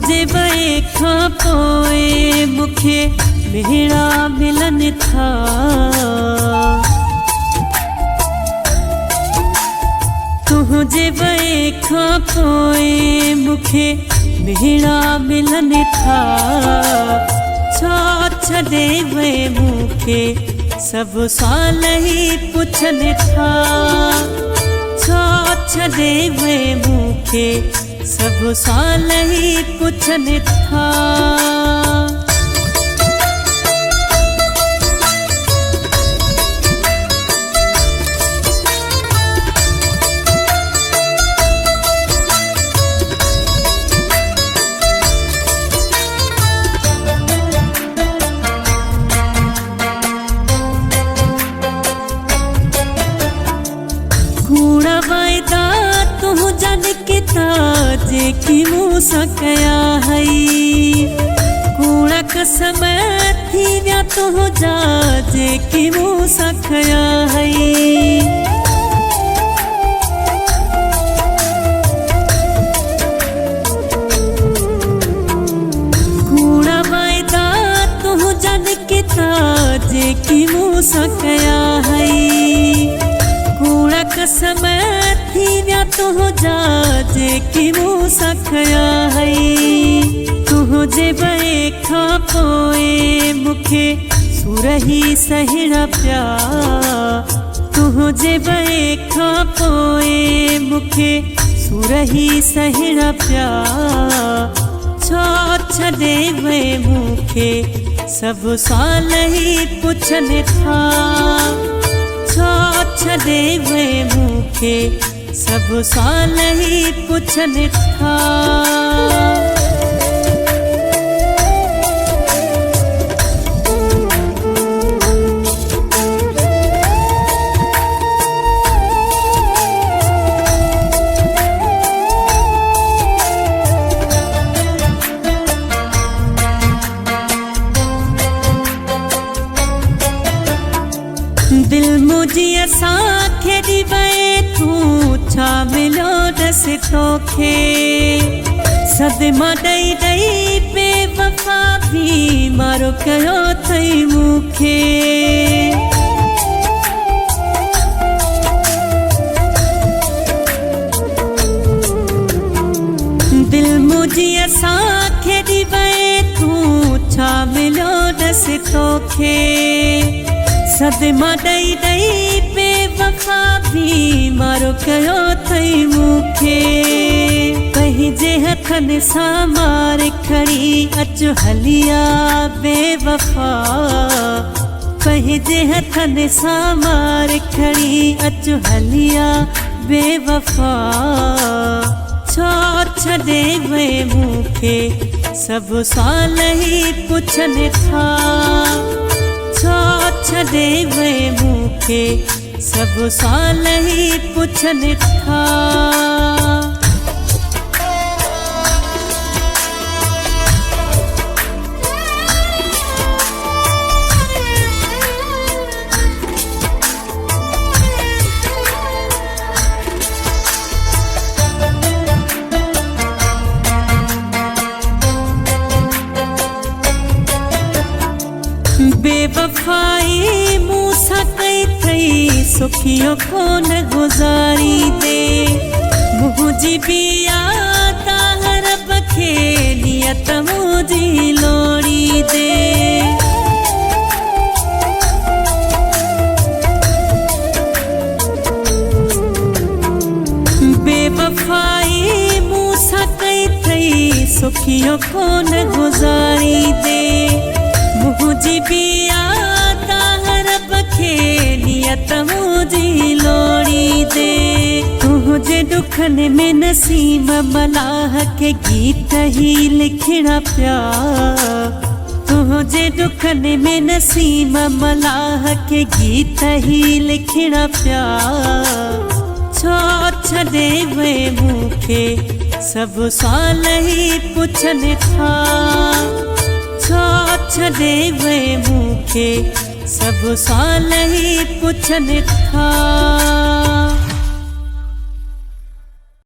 तुझे वे खां पोए मुखे मेरा मिलन था। तुझे वे खां पोए मुखे मेरा मिलन था। छो छॾे वे मुखे सब साल ही पुछन था। छो छॾे वे मुखे सब साल ही पुछन था। कूड़ा वायदा तू जन किता जेकी मूंसां कया हई। कूड़ा कसम थी विया तुंहिंजा जेकी मूंसां खया हई। कूड़ा वायदा तू जन किता जेकी मूंसां कया हई। कूड़ा कसम थी विया तुंहिंजा जेकी मूंसां खया हई। तुझे वे खां पोए मुखे सुरही सहिड़ा पिया। तुझे वे खां पोए मुखे सुरही सहिड़ा पिया। छो छॾे वे मुखे सब साल ही पुछन था। छो छॾे वे मुखे सब साल ही पुछन था। दिल मुझी असां खेॾी वए तूं छा मिलो दस तोखे। सदमा ॾई ॾई बेवफा भी मारो कयो अथई मूंखे। दिल मुझी असां खेॾी वए तूं छा मिलो दस तोखे। सदमा ॾई ॾई बेवफा भी मारो कयो अथई मूंखे। पंहिंजे हथनि सां मार खणी अचु हलिया बेवफा। पंहिंजे हथनि सां मार खणी अचु हलिया बेवफा। छो छॾे वे मूंखे सब साल ही पुछन था। छो छॾे वे मुखे सब साल ही पुछन था। बेवफाई मूंसां कई थई सुखियो कोन गुज़ारी दे। मुंहिंजी बि याद हर खे नियत मुंहिंजी लोड़ी दे। बेवफाई मूंसां कई थई सुखियो कोन गुज़ारी दे। मुझी भी याद हर खे नियत मुझी लोड़ी दे। तुझे दुखन में नसीम मलाह के गीत ही लिखना पिया। तुझे दुखन में नसीम मलाह के गीत ही लिखना पिया। छो छॾे वे मुखे सब साल ही पुछन था। छो छॾे वे मुखे सब साल ही पुछन था।